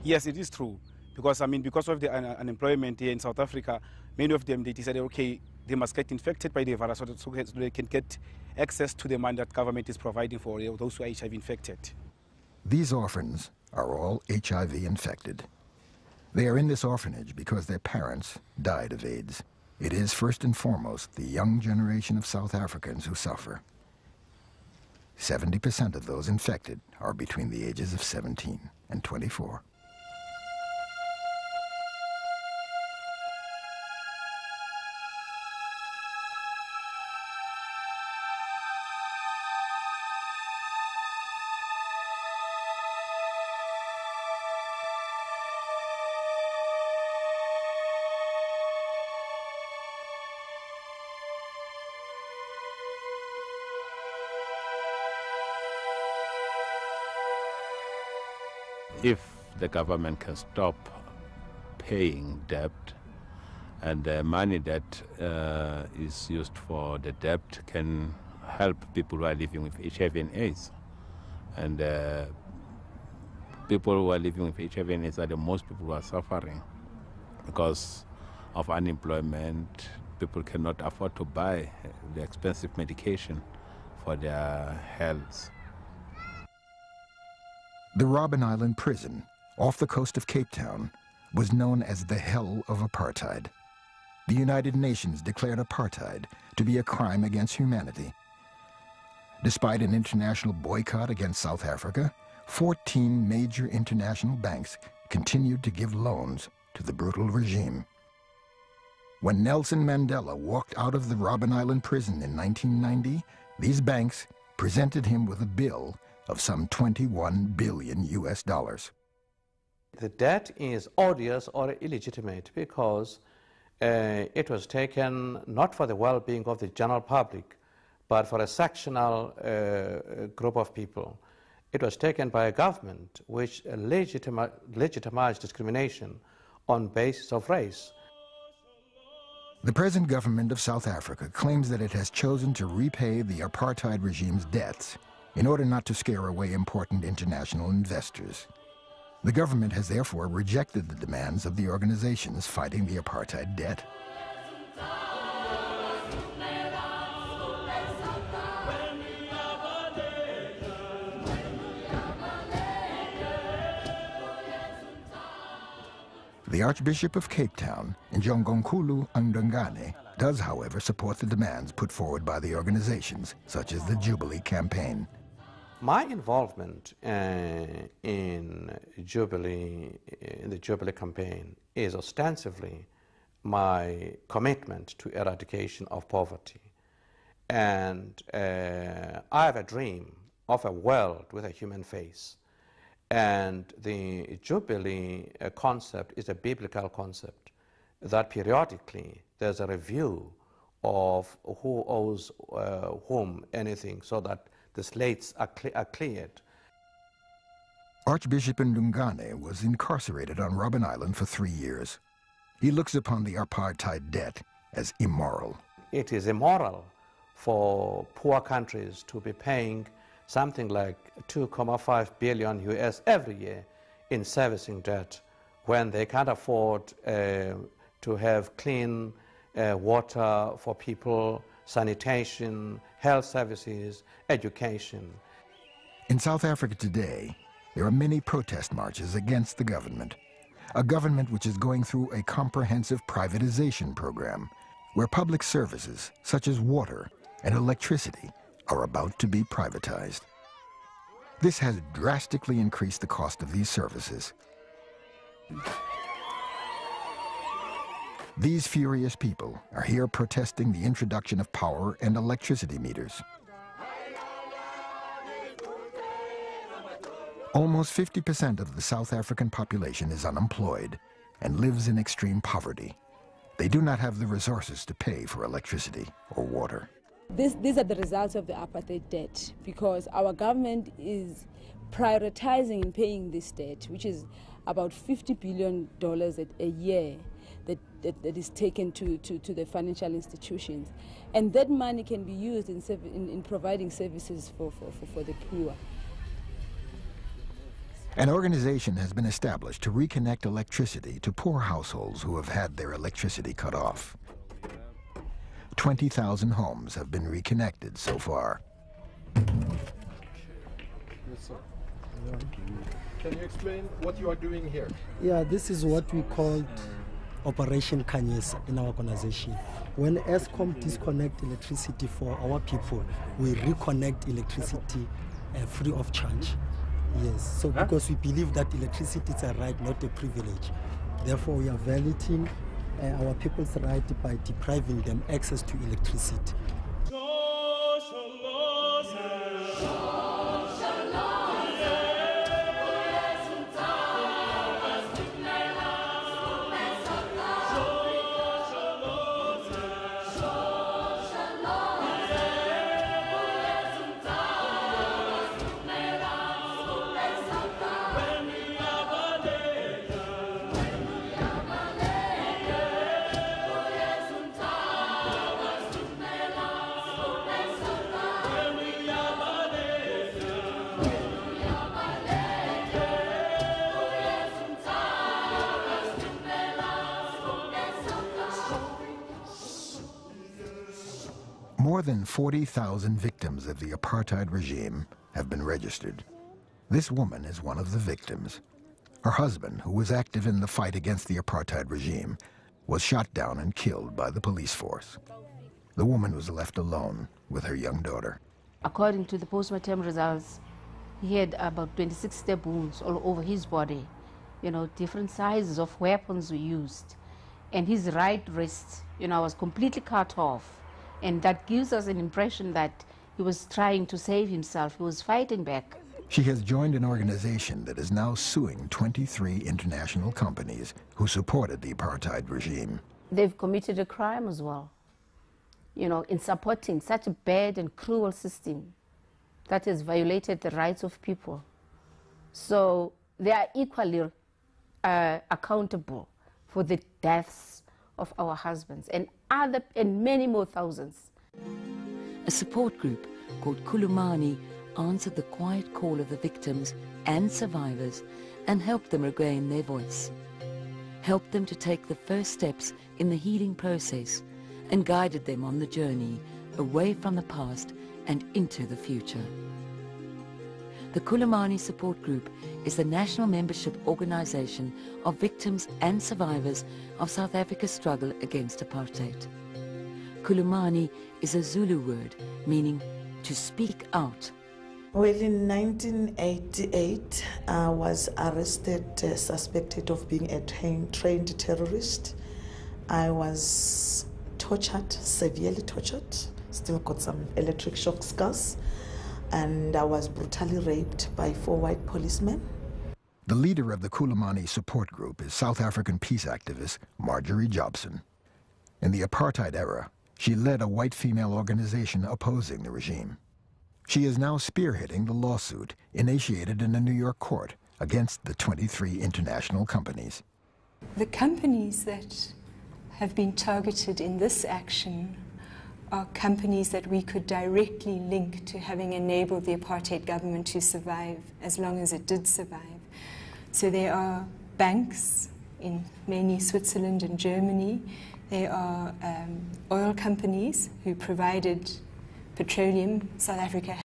Yes, it is true. Because, because of the unemployment here in South Africa, many of them, they decided, okay, they must get infected by the virus so they can get access to the money that government is providing for those who are HIV infected. These orphans are all HIV infected. They are in this orphanage because their parents died of AIDS. It is first and foremost the young generation of South Africans who suffer. 70% of those infected are between the ages of 17 and 24. If the government can stop paying debt, and the money that is used for the debt can help people who are living with HIV and AIDS. And people who are living with HIV and AIDS are the most people who are suffering because of unemployment. People cannot afford to buy the expensive medication for their health. The Robben Island prison, off the coast of Cape Town, was known as the hell of apartheid. The United Nations declared apartheid to be a crime against humanity. Despite an international boycott against South Africa, 14 major international banks continued to give loans to the brutal regime. When Nelson Mandela walked out of the Robben Island prison in 1990, these banks presented him with a bill of some $21 billion. The debt is odious or illegitimate because it was taken not for the well-being of the general public, but for a sectional group of people. It was taken by a government which legitimized discrimination on basis of race. The present government of South Africa claims that it has chosen to repay the apartheid regime's debts in order not to scare away important international investors. The government has therefore rejected the demands of the organizations fighting the apartheid debt. The Archbishop of Cape Town, Njongonkulu Ndungane, does, however, support the demands put forward by the organizations, such as the Jubilee campaign. My involvement in the Jubilee campaign is ostensibly my commitment to eradication of poverty. And I have a dream of a world with a human face. And the Jubilee concept is a biblical concept that periodically there's a review of who owes whom anything so that the slates are cleared. Archbishop Ndungane was incarcerated on Robben Island for 3 years. He looks upon the apartheid debt as immoral. It is immoral for poor countries to be paying something like 2.5 billion US every year in servicing debt when they can't afford to have clean water for people, sanitation, health services, education. In South Africa today, there are many protest marches against the government, a government which is going through a comprehensive privatization program where public services such as water and electricity are about to be privatized. This has drastically increased the cost of these services. These furious people are here protesting the introduction of power and electricity meters. Almost 50% of the South African population is unemployed and lives in extreme poverty. They do not have the resources to pay for electricity or water. These are the results of the apartheid debt, because our government is prioritizing in paying this debt, which is about $50 billion a year that is taken to the financial institutions. And that money can be used in providing services for the poor. An organization has been established to reconnect electricity to poor households who have had their electricity cut off. 20,000 homes have been reconnected so far. Can you explain what you are doing here? Yeah, this is what we called Operation Kanyesa in our organization. When Eskom disconnect electricity for our people, we reconnect electricity free of charge. Yes, so because we believe that electricity is a right, not a privilege. Therefore, we are violating our people's right by depriving them access to electricity. More than 40,000 victims of the apartheid regime have been registered. This woman is one of the victims. Her husband, who was active in the fight against the apartheid regime, was shot down and killed by the police force. The woman was left alone with her young daughter. According to the postmortem results, he had about 26 stab wounds all over his body. You know, different sizes of weapons were used. And his right wrist, you know, was completely cut off. And that gives us an impression that he was trying to save himself. He was fighting back. She has joined an organization that is now suing 23 international companies who supported the apartheid regime. They've committed a crime as well, you know, in supporting such a bad and cruel system that has violated the rights of people. So they are equally accountable for the deaths of our husbands and many more thousands. A support group called Kulumani answered the quiet call of the victims and survivors and helped them regain their voice, helped them to take the first steps in the healing process and guided them on the journey away from the past and into the future. The Kulumani Support Group is the national membership organization of victims and survivors of South Africa's struggle against apartheid. Kulumani is a Zulu word meaning to speak out. Well, in 1988, I was arrested, suspected of being a trained terrorist. I was tortured, severely tortured, still got some electric shock scars, and I was brutally raped by 4 white policemen. The leader of the Kulumani support group is South African peace activist Marjorie Jobson. In the apartheid era, she led a white female organization opposing the regime. She is now spearheading the lawsuit initiated in a New York court against the 23 international companies. The companies that have been targeted in this action are companies that we could directly link to having enabled the apartheid government to survive as long as it did survive. So there are banks in mainly Switzerland and Germany. There are oil companies who provided petroleum. South Africa